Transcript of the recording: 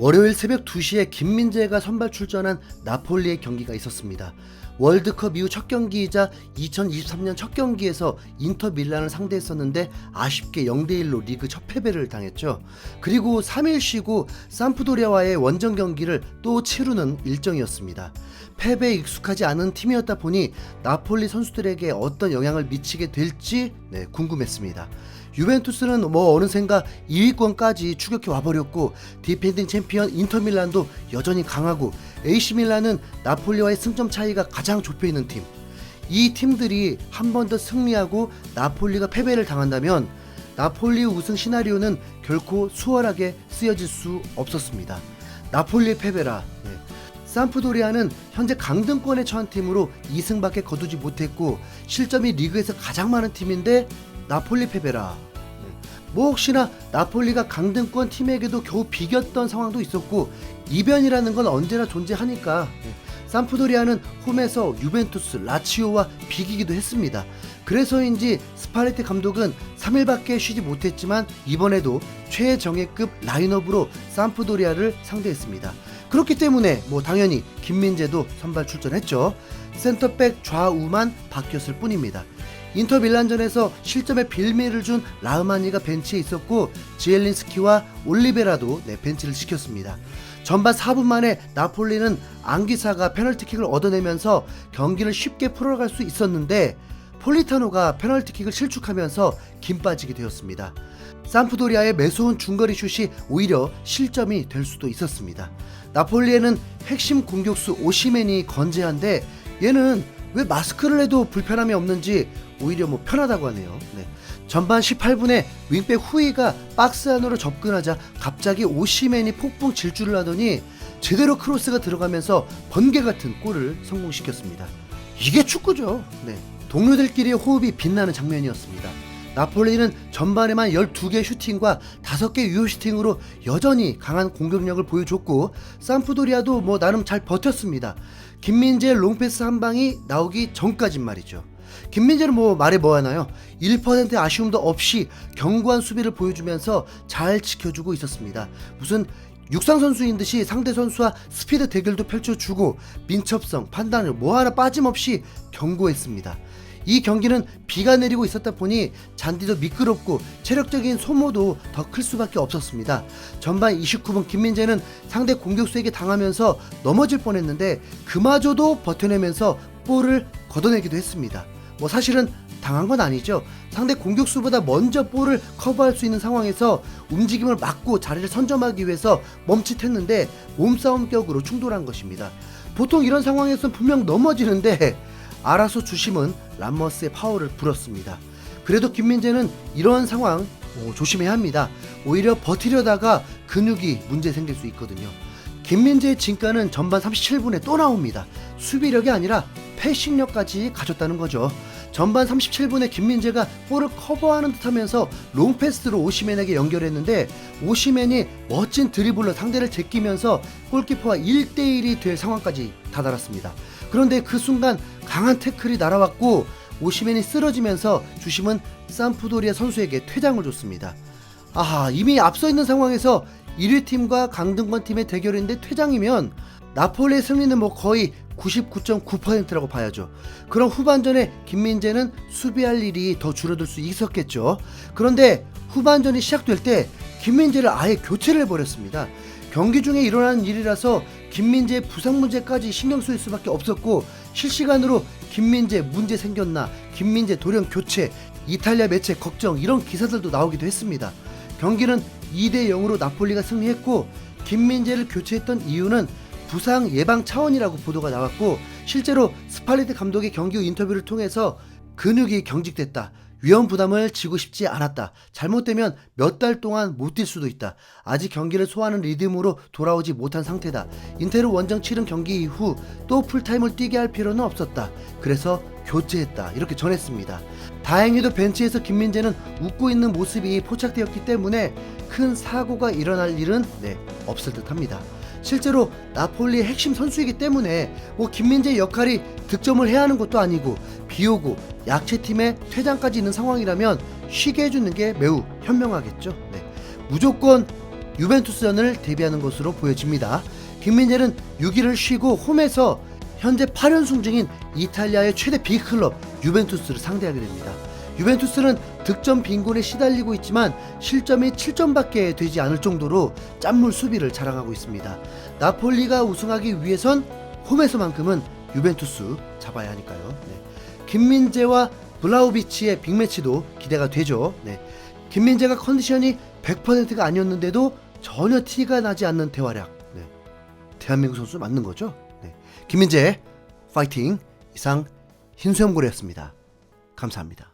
월요일 새벽 2시에 김민재가 선발 출전한 나폴리의 경기가 있었습니다. 월드컵 이후 첫 경기이자 2023년 첫 경기에서 인터 밀란을 상대했었는데 아쉽게 0대1로 리그 첫 패배를 당했죠. 그리고 3일 쉬고 삼프도리아와의 원정 경기를 또 치르는 일정이었습니다. 패배에 익숙하지 않은 팀이었다 보니 나폴리 선수들에게 어떤 영향을 미치게 될지 궁금했습니다. 유벤투스는 어느샌가 2위권까지 추격해 와버렸고, 디펜딩 챔피언 인터밀란도 여전히 강하고, AC밀란은 나폴리와의 승점 차이가 가장 좁혀있는 팀. 이 팀들이 한 번 더 승리하고 나폴리가 패배를 당한다면 나폴리 우승 시나리오는 결코 수월하게 쓰여질 수 없었습니다. 나폴리의 패배라. 삼프도리아는 현재 강등권에 처한 팀으로 2승밖에 거두지 못했고, 실점이 리그에서 가장 많은 팀인데 나폴리 패배라. 혹시나 나폴리가 강등권 팀에게도 겨우 비겼던 상황도 있었고, 이변이라는 건 언제나 존재하니까 삼프도리아는 홈에서 유벤투스, 라치오와 비기기도 했습니다. 그래서인지 스팔레티 감독은 3일밖에 쉬지 못했지만 이번에도 최정예급 라인업으로 삼프도리아를 상대했습니다. 그렇기 때문에 당연히 김민재도 선발 출전했죠. 센터백 좌우만 바뀌었을 뿐입니다. 인터 밀란전에서 실점에 빌미를 준 라흐마니가 벤치에 있었고, 지엘린스키와 올리베라도 벤치를 시켰습니다. 전반 4분 만에 나폴리는 앙기사가 페널티킥을 얻어내면서 경기를 쉽게 풀어갈 수 있었는데, 폴리타노가 페널티킥을 실축하면서 김 빠지게 되었습니다. 삼프도리아의 매서운 중거리 슛이 오히려 실점이 될 수도 있었습니다. 나폴리에는 핵심 공격수 오시멘이 건재한데, 얘는 왜 마스크를 해도 불편함이 없는지 오히려 편하다고 하네요. 전반 18분에 윙백 후이가 박스 안으로 접근하자 갑자기 오시멘이 폭풍 질주를 하더니 제대로 크로스가 들어가면서 번개 같은 골을 성공시켰습니다. 이게 축구죠. 동료들끼리의 호흡이 빛나는 장면이었습니다. 나폴리는 전반에만 12개 슈팅과 5개 유효 슈팅으로 여전히 강한 공격력을 보여줬고, 삼프도리아도 나름 잘 버텼습니다. 김민재의 롱패스 한 방이 나오기 전까진 말이죠. 김민재는 말해 뭐하나요? 1%의 아쉬움도 없이 견고한 수비를 보여주면서 잘 지켜주고 있었습니다. 무슨 육상 선수인 듯이 상대 선수와 스피드 대결도 펼쳐주고, 민첩성, 판단을 하나 빠짐없이 견고했습니다. 이 경기는 비가 내리고 있었다 보니 잔디도 미끄럽고 체력적인 소모도 더 클 수밖에 없었습니다. 전반 29분 김민재는 상대 공격수에게 당하면서 넘어질 뻔했는데 그마저도 버텨내면서 볼을 걷어내기도 했습니다. 사실은 당한 건 아니죠. 상대 공격수보다 먼저 볼을 커버할 수 있는 상황에서 움직임을 막고 자리를 선점하기 위해서 멈칫했는데 몸싸움격으로 충돌한 것입니다. 보통 이런 상황에서는 분명 넘어지는데 알아서 주심은 람머스의 파워를 불었습니다. 그래도 김민재는 이런 상황 조심해야 합니다. 오히려 버티려다가 근육이 문제 생길 수 있거든요. 김민재의 진가는 전반 37분에 또 나옵니다. 수비력이 아니라 패싱력까지 가졌다는 거죠. 전반 37분에 김민재가 볼을 커버하는 듯 하면서 롱패스로 오시멘에게 연결했는데, 오시멘이 멋진 드리블로 상대를 제끼면서 골키퍼와 1대1이 될 상황까지 다다랐습니다. 그런데 그 순간 강한 태클이 날아왔고 오시멘이 쓰러지면서 주심은 삼프도리아 선수에게 퇴장을 줬습니다. 이미 앞서 있는 상황에서 1위 팀과 강등권 팀의 대결인데 퇴장이면 나폴리의 승리는 거의 99.9%라고 봐야죠. 그럼 후반전에 김민재는 수비할 일이 더 줄어들 수 있었겠죠. 그런데 후반전이 시작될 때 김민재를 아예 교체를 해버렸습니다. 경기 중에 일어나는 일이라서 김민재의 부상 문제까지 신경 쓸 수밖에 없었고, 실시간으로 김민재 문제 생겼나, 김민재 돌연 교체, 이탈리아 매체 걱정, 이런 기사들도 나오기도 했습니다. 경기는 2대0으로 나폴리가 승리했고, 김민재를 교체했던 이유는 부상 예방 차원이라고 보도가 나왔고, 실제로 스팔레티 감독의 경기 후 인터뷰를 통해서 근육이 경직됐다, 위험 부담을 지고 싶지 않았다, 잘못되면 몇 달 동안 못 뛸 수도 있다, 아직 경기를 소화하는 리듬으로 돌아오지 못한 상태다, 인테르 원정 치른 경기 이후 또 풀타임을 뛰게 할 필요는 없었다, 그래서 교체했다, 이렇게 전했습니다. 다행히도 벤치에서 김민재는 웃고 있는 모습이 포착되었기 때문에 큰 사고가 일어날 일은 없을 듯 합니다. 실제로 나폴리의 핵심 선수이기 때문에 김민재의 역할이 득점을 해야 하는 것도 아니고, 비오고 약체팀의 퇴장까지 있는 상황이라면 쉬게 해주는 게 매우 현명하겠죠. 무조건 유벤투스전을 대비하는 것으로 보여집니다. 김민재는 6일을 쉬고 홈에서 현재 8연승 중인 이탈리아의 최대 빅클럽 유벤투스를 상대하게 됩니다. 유벤투스는 득점 빈곤에 시달리고 있지만 실점이 7점밖에 되지 않을 정도로 짠물 수비를 자랑하고 있습니다. 나폴리가 우승하기 위해선 홈에서만큼은 유벤투스 잡아야 하니까요. 네. 김민재와 블라우비치의 빅매치도 기대가 되죠. 네. 김민재가 컨디션이 100%가 아니었는데도 전혀 티가 나지 않는 대활약. 네. 대한민국 선수 맞는 거죠? 네. 김민재 파이팅. 이상 흰수염고래였습니다. 감사합니다.